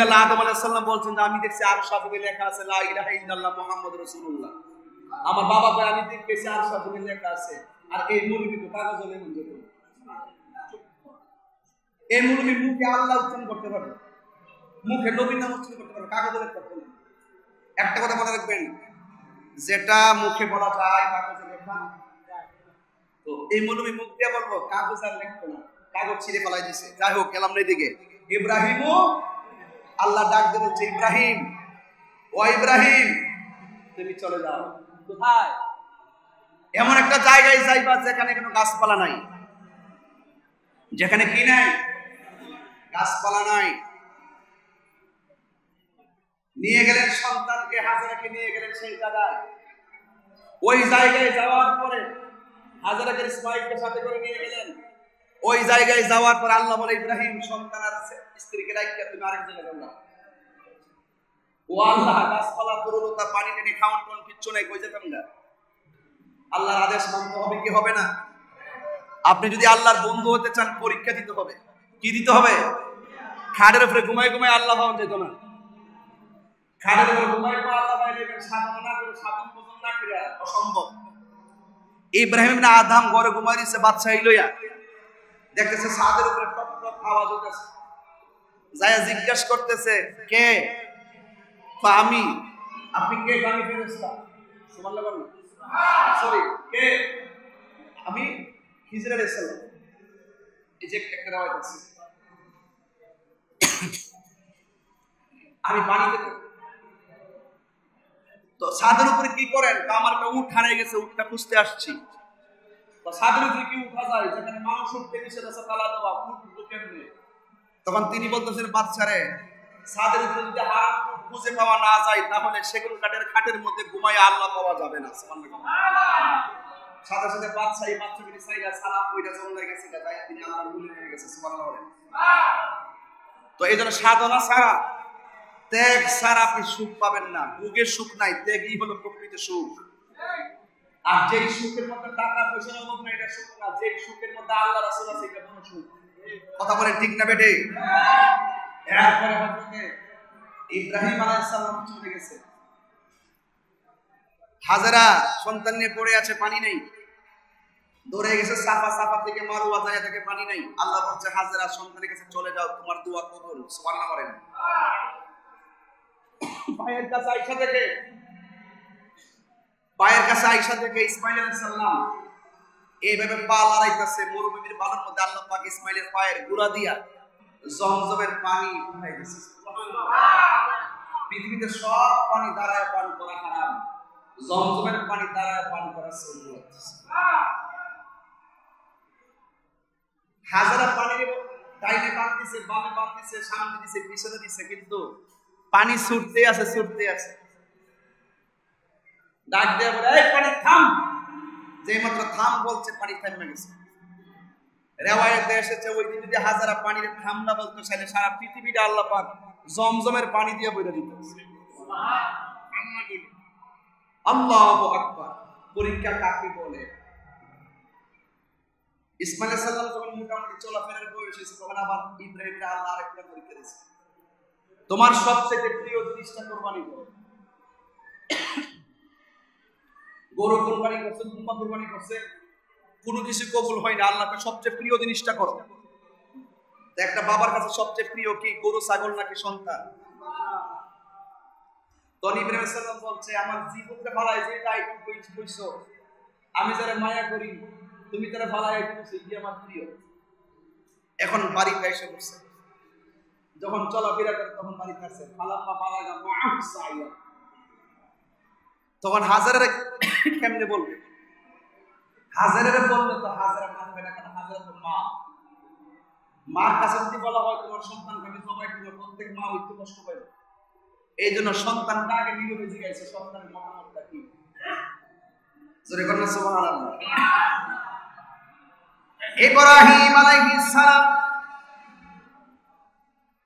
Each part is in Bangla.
আদম আলাইহিস সালাম বলছেন যে আমি দেখছি আরশ আযমে লেখা আছে লা ইলাহা ইল্লাল্লাহ মুহাম্মাদুর রাসূলুল্লাহ। আমার বাবা কয় আমি দেখছি আরশ আযমে লেখা আছে, আর এই মৌলবী তো কাগজে লেখা যেত। এই মৌলবী মুখে আল্লাহ উচ্চারণ করতে পারে, মুখে নবীর নাম উচ্চারণ করতে পারে, কাগজে লিখতে পারে না। একটা কথা মনে রাখবেন, যেটা মুখে বলা যায় কাগজে লেখা। তো এই মৌলবী মুখ দিয়ে বলবো, কাগজ আর লিখতো না, কাগজ ছিঁড়ে ফেলাই দিছে। যাই হোক, গেলাম না এদিকে। ইব্রাহিমও আল্লাহ ডাক দিয়ে বলছে, ইব্রাহিম, ও ইব্রাহিম তুমি চলে যাও। কোথায়? এমন একটা জায়গায় যাইবা যেখানে কোনো গাছপালা নাই, যেখানে কি নাই, গাছপালা নাই। নিয়ে গেলেন সন্তানকে, হাজেরাকে নিয়ে গেলেন সেই জায়গায়। ওই জায়গায় যাওয়ার পরে হাজেরাকে ইসমাঈলকে সাথে করে নিয়ে গেলেন। ওই জায়গায় যাওয়ার পর আল্লাহ বলে, ইব্রাহিম সন্তান আর স্ত্রীকে রাখিয়া তুমি আরেক জায়গায় যাও না। ও আল্লাহ, গাছপালা তরুলতা পানি টেনে খাওয়ান কোন কিচ্ছু নাই, কই যেতাম না। আল্লাহর আদেশ মানতে হবে কি হবে না? আপনি যদি আল্লাহর বন্ধু হতে চান, পরীক্ষা দিতে হবে। কি দিতে হবে? খাটের উপরে ঘুমাই ঘুমাই আল্লাহ পাওয়া যেত না। খাটের উপরে ঘুমাই ঘুমাই আল্লাহ পাই নেবেন, সাধনা না করে, সাধন ভোজন না করে, অসম্ভব। ইব্রাহিম ইবনে আদম ঘরে ঘুমাই দিছে বাদশাহী লইয়া, দেখতেছে ছাদের উপরে টপ টপ আওয়াজ হইতেছে। যায়া জিজ্ঞাসা করতেছে, কে? আমি। আপনি কে? আমি ফেরেশতা। সুবহানাল্লাহ বলেন। সরি, কে? আমি খিজির আলাইহিস সালাম। এই যে একটা রাওয়ায়াত আছে, আমি পানিতে। তো ছাদের উপরে কি করেন? আমার একটা উট হারিয়ে গেছে, উটটা খুঁজতে আসছি। তো ছাদের উপরে কি উঠা যায় যেখানে মানুষ উঠতে নিষেধ আছে, তালা দেওয়া, উট কেমনে? তখন তিনি বলতেছেন, বাদশারে, ছাদের উপরে যদি হারাম খুঁজে পাওয়া না যায়, তাহলে সেগুন কাঠের খাটের মধ্যে ঘুমায় আল্লাহ পাওয়া যাবে না। সাথে সাথে বাদশাহী বাচ্চাকে সাইরা সারা কইরা জঙ্গলে গেছে, তাই তিনি আল্লাহর বলি হয়ে গেছে। সুবহানাল্লাহ বলেন। তো এই জন্য সাধনা ছাড়া, ত্যাগ ছাড়া আপনি সুখ পাবেন না। ভোগের সুখ নাই, ত্যাগই হলো প্রকৃত সুখ। আর যেই সুখের মধ্যে টাকা পয়সার অভাব নাই, এটা সুখ না। যে সুখের মধ্যে আল্লাহ রাসূল আছে, এটা বড় সুখ। কথা বলেন ঠিক না বেটে? এরপরে হযরত ইব্রাহিম আলাইহিস সালাম চলে গেছে। হাজেরা সন্তান নিয়ে পড়ে আছে, পানি নেই। দৌড়ে গেছে সাফা, সাফা থেকে মারওয়া যায়, থেকে পানি নেই। আল্লাহ বলছে, হাজেরা সন্তানের কাছে চলে যাও, তোমার দোয়া কবুল। সুবহানাল্লাহ বলেন। পায়ের কাছে আয়েশা থেকে, পায়ের কাছে আয়েশা থেকে ইসমাঈল আলাইহিস সালাম এইভাবে পা লড়াইতেছে মরুভূমির বালুর মধ্যে। আল্লাহ পাক ইসমাঈলের পায়ের গুড়া দিয়া জমজমের পানি উঠাই দিয়েছে। পৃথিবীতে সব পানি দাঁড়ায় পান করা হারাম, জমজমের পানি দাঁড়ায় পান করা সুন্নাত। হাজারা পানির ডাইনে বাঁধতেছে, বামে বাঁধতেছে, সামনে দিছে, পিছনে দিছে, কিন্তু পানি ছুটতে আছে, ছুটতে আছে। ডাক দিয়ে বলে, এই পানি থাম। যে মাত্র থাম বলছে, পানি থেমে গেছে। রিওয়ায়াতে এসেছে, ওই দিন যদি হাজারা পানির থাম না বলতো, তাহলে সারা পৃথিবীটা আল্লাহ পাক জমজমের পানি দিয়ে বইরা দিত। আল্লাহু আকবার। পরীক্ষা কাকে বলে? ইসমাঈল আলাইহিস সালাম যখন মোটামুটি চলাফেরার বয়স হয়েছে, তখন আবার ইব্রাহিমকে আল্লাহ আরেকটা পরীক্ষা দিয়েছে। তোমার সবচেয়ে প্রিয় জিনিসটা কুরবানি করো। গরু কুরবানি করছে, দুম্বা কুরবানি করছে, কোনো কিছু কবুল হয় না। আল্লাহকে সবচেয়ে প্রিয় জিনিসটা করো। একটা বাবার কাছে সবচেয়ে প্রিয় কি, গরু, ছাগল নাকি সন্তান? তখন ইব্রাহিম আলাইহিস সালাম বলছে, আমার জীবনকে ভালাই যেটাই কইছো, আমি যারা মায়া করি, তুমি তারা ভালাই কইছো, কি আমার প্রিয়। এখন বাড়িতে এসে বসে, যখন চলাফেরা করে তখন বাড়িতে আসে, ফালাম্মা বালাগা মা'আহু সাইয়া। তখন হাজারের কেমনে বলবে? হাজারের বললে তো হাজারা মানবে না, কারণ হাজারা তো মা। মার কাছে যদি বলা হয় তোমার সন্তানকে আমি জবাই করব, প্রত্যেক মা একটু কষ্ট পাবে। এই জন্য সন্তানটা আগে নীরবে জিজ্ঞাসা, সন্তানের মতামতটা কি? জোরে বলেন সুবহানাল্লাহ। ইব্রাহিম আলাইহিস সালাম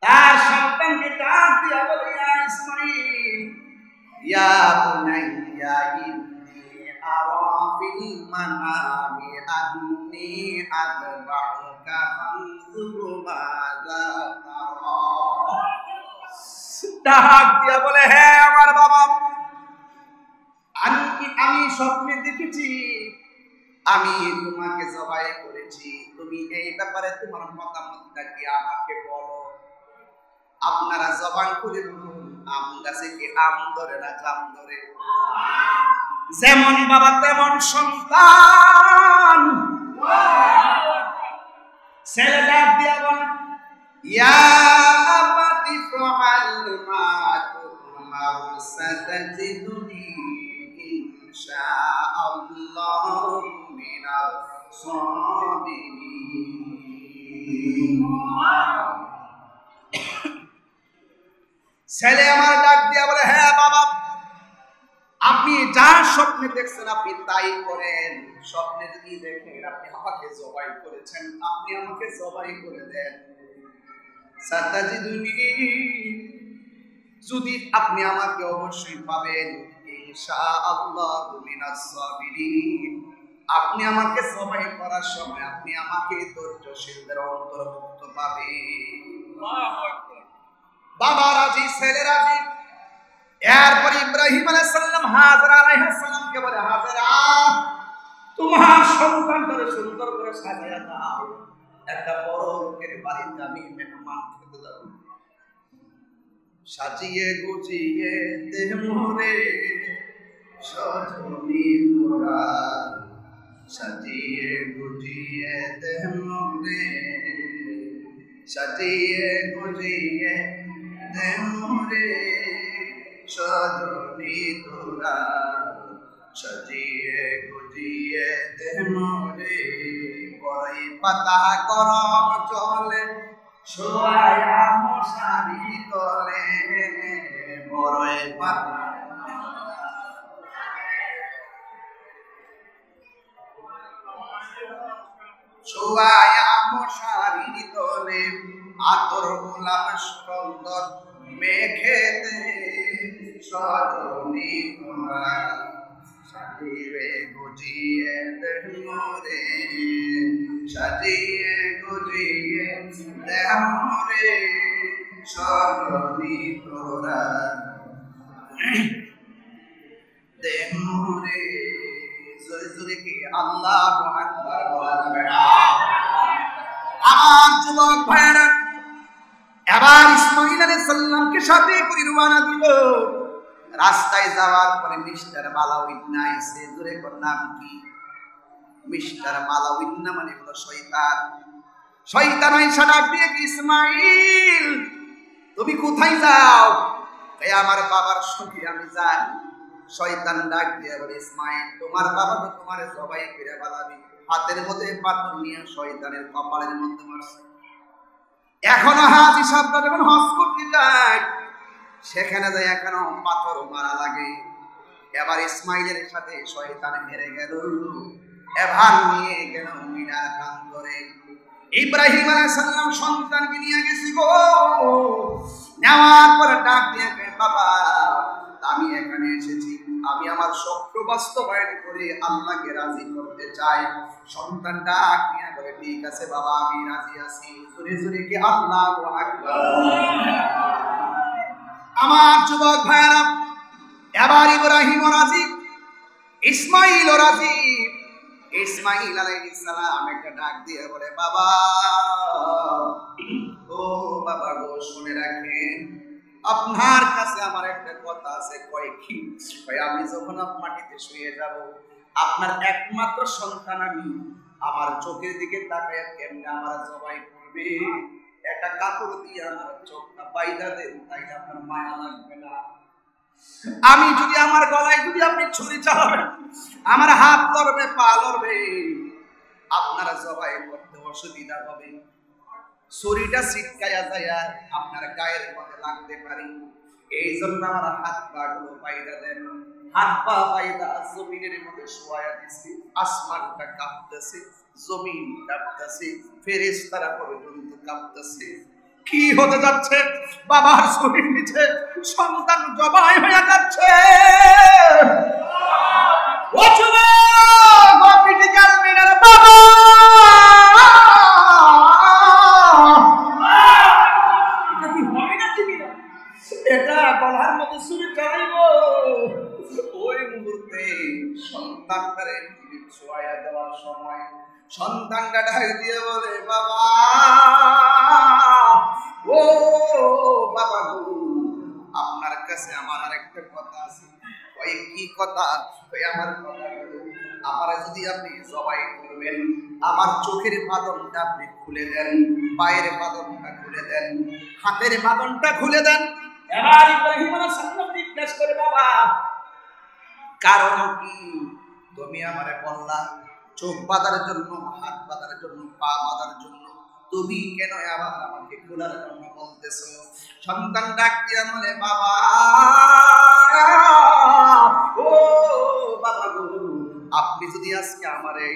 তার সন্তানকে ডাক দিয়া বলে, ইয়া ইসমাঈল, ইয়া বুনাইয়া ইন্নী আরা ফিল মানামি আন্নী আযবাহুকা ফানজুর মাযা তারা। ডাক দিয়া বলে, হ্যাঁ আমার বাবা, আমি স্বপ্নে দেখেছি আমি তোমাকে জবাই করেছি, তুমি এই ব্যাপারে তোমার মতামতটা কি আমাকে বলো। আপনারা জবান করে বলুন, আম গাছে কি আম ধরে না জাম ধরে? যেমন বাবা তেমন সন্তান। ছেলে ডাক দিয়া বল, ইয়া আবাতি ফাআল মা তুমার সাতাজিদুনি ইনশাআল্লাহু মিনাস সাবিরিন। ছেলে আমার ডাক দিয়া বলে, হ্যাঁ বাবা, আপনি যা স্বপ্নে দেখছেন আপনি তাই করেন। স্বপ্নে যদি দেখেন আপনি আমাকে জবাই করেছেন, আপনি আমাকে জবাই করে দেন। সাতাজিদুনি, যদি আপনি আমাকে অবশ্যই পাবেন, ইনশাআল্লাহু মিনাস সাবিরিন। আপনি আমাকে জবাই করার সময় আপনি আমাকে ধৈর্যশীলদের অন্তর্ভুক্ত পাবেন। বাবা রাজি, ছেলে রাজি। এরপর ইব্রাহিম আলাইহিস সালাম হাজরা আলাইহিস সালামকে বলে, হাজরা তোমার সন্তানটারে সুন্দর করে সাজায়া দাও, একটা বড় লোকের বাড়িতে আমি মেহমান খেতে যাব। সাজিয়ে গুজিয়ে দেহ মোরে সজনী তোরা, সাজিয়ে গুজিয়ে দেহ মোরে, সাজিয়ে গুজিয়ে দেহ মোরে সজনী তোরা, সাজিয়ে গুজিয়ে দেহ মোরে। বড়ই পাতা গরম চলে শোয়া মশারি তলে, বড়ই পাতা শোয়া মশারি তলে, আতর গোলাপ সুন্দর মেখে দে সজনী তোরা, সাজিয়ে গুজিয়ে দেহ মোরে, সাজিয়ে গুজিয়ে দেহ মোরে সজনী তোরা, দেহ মোরে। জোরে জোরে কি আল্লাহু আকবার বলা যাবে না? আমার যুবক ভাইরা, এবার ইসমাঈল আলাইহিস সালামকে সাথে করে রওনা দিল। রাস্তায় যাওয়ার পরে মিস্টার মালাউইন্না এসে, জোরে কোন নাম কি? মিস্টার মালাউইন্না মানে হলো শয়তান। শয়তান আইসা ডাক দিয়ে, ইসমাঈল তুমি কোথায় যাও? এই আমার বাবার সঙ্গে আমি যাই। শয়তান ডাক দিয়ে বলে, ইসমাঈল তোমার বাবা তো তোমারে জবাই করে ফেলাবে। হাতের মধ্যে পাথর নিয়ে শয়তানের কপালের মধ্যে মারছে। এখনো হাজি শব্দ যখন হজ করতে যায়, সেখানে যায় এখনো পাথর মারা লাগে। এবার ইসমাঈলের সাথে শয়তান হেরে গেল। এবার নিয়ে গেল মিনার প্রান্তরে। ইব্রাহিম আলাইহিস সালাম সন্তানকে নিয়ে গেছি গো। নেওয়ার পরে ডাক দিয়ে, বাবা আমি এখানে এসেছি, আমি আমার স্বপ্ন বাস্তবায়ন করে আল্লাহকে রাজি করতে চাই। সন্তান ডাক নিয়ে বলে, ঠিক আছে বাবা আমি রাজি আছি। জোরে জোরে কি আল্লাহু আকবার। আমার যুবক ভাইরা, এবার ইব্রাহিম রাজি, ইসমাঈল রাজি। ইসমাঈল আলাইহিস সালাম একটা ডাক দিয়ে বলে, বাবা ও বাবা গো, শুনে রাখেন আপনার কাছে আমার একটা কথা আছে। কয় কি? কয় আমি যখন মাটিতে শুয়ে যাব, আপনার একমাত্র সন্তান আমি, আমার চোখের দিকে তাকায় কেমনে আমার জবাই করবে, একটা কাপড় দিয়ে আমার চোখটা বাইদা দেন, তাইলে আপনার মায়া লাগবে না। আমি যদি আমার গলায় যদি আপনি ছুরি চালাবেন, আমার হাত লড়বে পা লড়বে, আপনারা জবাই করতে অসুবিধা হবে। ছুরিটা ছিটকায়া যায় আপনার গায়ের মধ্যে লাগতে পারে। এই জন্য আমার হাত পা গুলো বাইদা দেন। হাত পা বাইদা জমিনের মধ্যে শোয়া দিছি। আসমানটা কাঁপতেছে, জমিন কাঁপতেছে, ফেরেশতারা পর্যন্ত কাঁপতেছে। কি হতে যাচ্ছে? বাবার শরীর নিচে সন্তান জবাই হয়ে যাচ্ছে। ও যুবক, ক্রিটিক্যাল মিনার বাবা, এটা কি হয় না? এটা গলার মধ্যে ছুরি চালাইব, ওই মুহূর্তে সন্তানটারে ছোঁয়া দেওয়ার সময় সন্তানটা ডাক দিয়ে বলে, বাবা, ও বাবা গো, আপনার কাছে আমার আরেকটা কথা আছে। ওই কি কথা? ওই আমার কথা হলো, আমার যদি আপনি জবাই করবেন, আমার চোখের বাঁধনটা আপনি খুলে দেন, পায়ের বাঁধনটা খুলে দেন, হাতের বাঁধনটা খুলে দেন। এবার ইব্রাহিম আলাইহিস সালাম জিজ্ঞেস করে, বাবা কারণ কি? তুমি আমারে বললা চোখ বাঁধার জন্য, হাত বাঁধার জন্য, পা বাঁধার জন্য, তুমি কেন আবার আমাকে খোলার জন্য বলতেছো? সন্তান ডাক দিয়া বলে, বাবা, ও বাবা গো, আপনি যদি আজকে আমারে,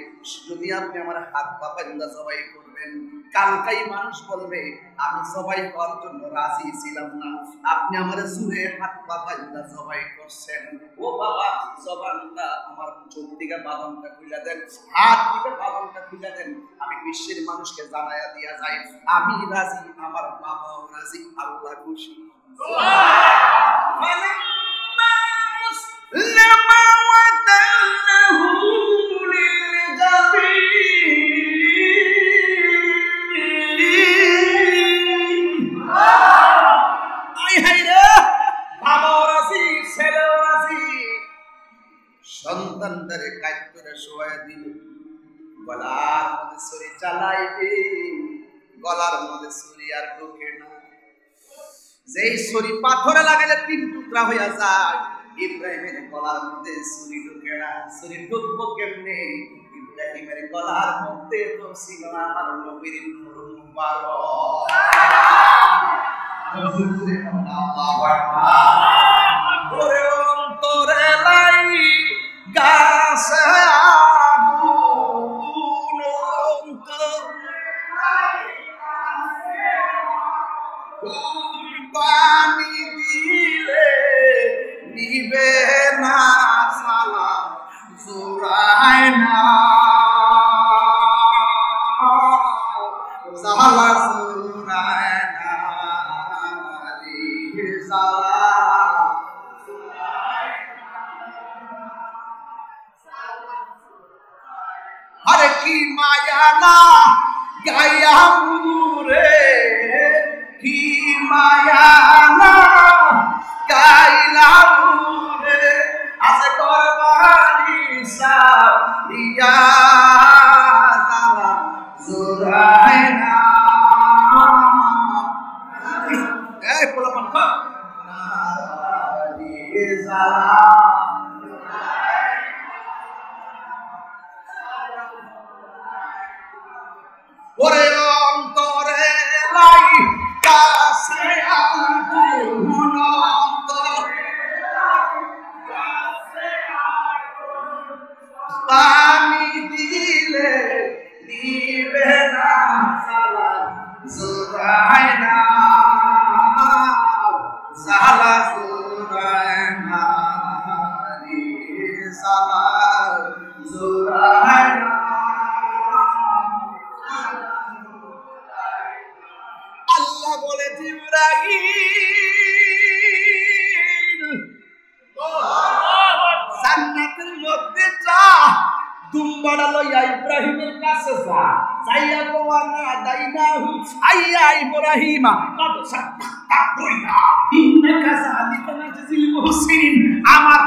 যদি আপনি আমার হাত পা বাঁধা জবাই করবেন, কালকাই মানুষ বলবে আমি জবাই করার জন্য রাজি ছিলাম না, আপনি আমার জুড়ে হাত পা বাঁধা জবাই করছেন। ও বাবা, জবানটা আমার চোখ থেকে বাঁধনটা খুলে দেন, হাত থেকে বাঁধনটা খুলে দেন, আমি বিশ্বের মানুষকে জানাইয়া দিয়া যাই আমি রাজি, আমার বাবাও রাজি, আল্লাহ খুশি। সন্তানটারে কাজ করে শোয়া দিল, গলার মধ্যে ছুরি চালাইবে, গলার মধ্যে ছুরি আর ঢোকে না। যেই ছুরি পাথরে লাগালে 3 টুকরা হইয়া যায়, ইব্রাহিমের গলার মধ্যে ছুরি ঢোকে না। ছুরি ঢুকবো কেমনে? ইব্রাহিমের গলার মধ্যে তো ছিল আমার নবীর নূর মুবারক। আল্লাহু আকবার। ওরে অন্তরে লাই গাছে আগুন, পানি দিলে নিবে না, সালা জোড়ায় না, সালা জোড়ায় না, সালা আরে কি মায়া না গায়া মুরে, কি মায়া না গাইলা মুরে, আছে করবানি সাব দিয়া জালা জোড়ায় না। এই পোলাপান খা নারি জালা, ওরে অন্তরে লাই কাছে আগুন, পানি দিলে নিবে না, সালা জোড়ায় না, সালা জোড়ায় না, সালা জোড়ায় না। আল্লাহ বলে, জিবরাইল জান্নাতের মধ্যে যা, দুম্বাড়া লইয়া ইব্রাহিমের কাছে যা, যাইয়া গোয়ানা দাইনাহু আইয়া ইব্রাহিমা কদ সাত্তাকা বইনা ইন্নাকা যালিকা নাজিল মুহসিনিন। আমার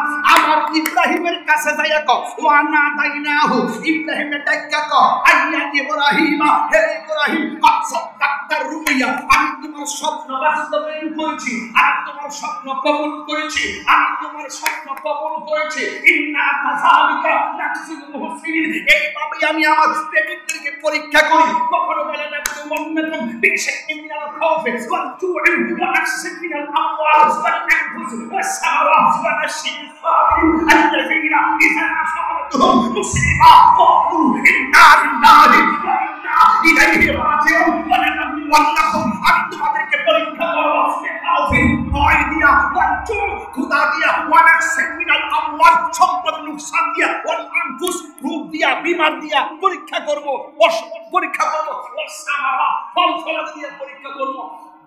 ইব্রাহিমের কাছে যাইয়া কও, ওয়ানা দাইনাহু, ইব্রাহিমের ডাইকা কও, আইয়া ইব্রাহিমা, হে ইব্রাহিম কদ সাত্তাকা রুইয়া, আমি তোমার স্বপ্ন বাস্তবায়ন করেছি, আমি তোমার স্বপ্ন কবুল করেছি, আমি তোমার স্বপ্ন কবুল করেছি। ইন্নাকা যালিকা নাজিল মুহসিনিন, এইভাবে আমি আমার প্রেমিকদেরকে পরীক্ষা করি। কখনো বলে না তুমন্নাতুম বিশাইইন মিনাল খাউফি ওয়াল জু'i ওয়া নাকসিন মিনাল আমওয়াল ওয়াল আনফুস ওয়াস সামাওয়াত ওয়া নাশিল সাবিরিন আল্লাযীনা ইযা আসাবাতুহুম মুসিবা ক্বালু ইন্না লিল্লাহি ওয়া ইন্না ইলাইহি রাজিউন। ওয়ালাকুম, আমি তোমাদেরকে পরীক্ষা করব, খাউফিন ভয় দিয়া, ওয়াল জু'i ক্ষুধা দিয়া, ওয়া নাকসিন মিনাল আমওয়াল সম্পদ নুকসান দিয়া, ওয়াল আনফুস রোগ দিয়া, বিমার দিয়া পরীক্ষা করব, পরীক্ষা করব, ফল ফলাদি দিয়ে পরীক্ষা করব।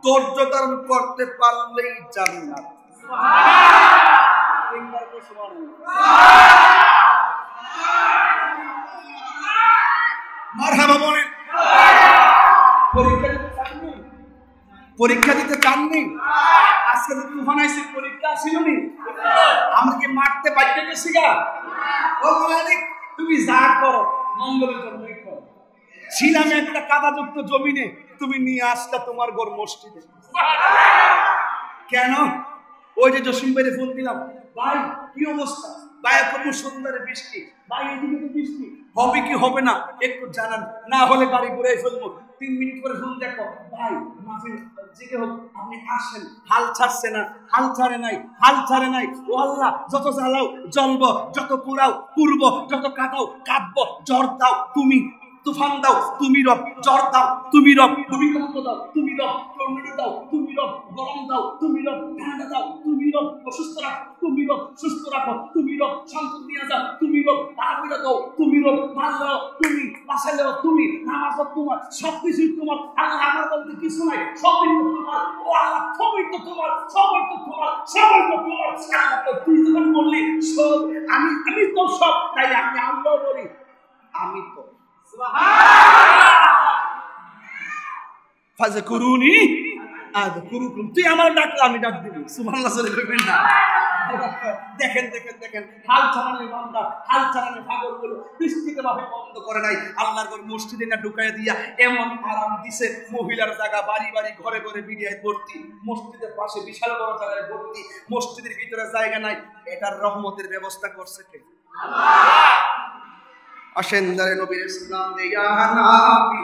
ধৈর্য ধারণ করতে পারলেই জান্নাত। মারহাবা বলেন। পরীক্ষা দিতে চাননি? আজকে তো তুফান আইছে, পরীক্ষা আসিলনি? আমাকে মারতে বাইতে গেছি গা। ও মালিক, তুমি যা করো মঙ্গলের জন্যই করো। ছিলাম একটা কাদাযুক্ত জমিনে, তুমি নিয়ে আসলে তোমার ঘর মসজিদে। কেন? ওই যে জসিম ভাইরে ফোন দিলাম, ভাই কি অবস্থা, ভাই এত সুন্দর বৃষ্টি, ভাই এদিকে তো বৃষ্টি হবে কি হবে না একটু জানান, না হলে গাড়ি ঘুরাই ফেলবো। 3 মিনিট করে ফোন দেখো, ভাই মাফিন জিকে হোক আপনি আসেন। হাল ছাড়ছে না, হাল ছাড়ে নাই, হাল ছাড়ে নাই। ও আল্লাহ, যত জ্বালাও জ্বলবো, যত পুরাও পুরবো, যত কাটাও কাটবো। জ্বর দাও তুমি, তুফান দাও তুমি রব, জ্বর দাও তুমি রব, ভূমিকম্প দাও তুমি রব, টর্নেডো দাও তুমি রব, গরম দাও তুমি রব, ঠান্ডা দাও তুমি রব, অসুস্থ রাখো তুমি রব, সুস্থ রাখো তুমি রব, শান্তি নিয়ে যাও তুমি রব, তাড়াহুড়া দাও তুমি রব, ভালো তুমি, বাসালেও তুমি, নামাজও তোমার, সবকিছুই তোমার। আল্লাহ আমার বলতে কিছু নাই, সবই তো তোমার। ও আল্লাহ, সবই তো তোমার, সবই তো তোমার, সবই তো তোমার। আল্লাহ তো তুই যখন বললি সব, আমি তো সব, তাই আমি আল্লাহ বলি আমি তো। ফাযকুরুনি আযকুরুকুম, তুই আমার ডাকলে আমি ডাক দিব। সুবহানাল্লাহ বলবেন না? দেখেন দেখেন দেখেন, হাল ছাড়ানো বান্দা, হাল ছাড়ানো পাগলগুলো বৃষ্টিতে ভাবে বন্ধ করে নাই। আল্লাহর ঘর মসজিদে না ঢুকায় দিয়া এমন আরাম দিছে, মহিলার জায়গা বাড়ি বাড়ি ঘরে ঘরে বিডিয়ায় ভর্তি, মসজিদের পাশে বিশাল বড় জায়গায় ভর্তি, মসজিদের ভিতরে জায়গা নাই। এটার রহমতের ব্যবস্থা করছে কে? আল্লাহ। আসেন দারে নবীর ইসলাম দিয়া নাবি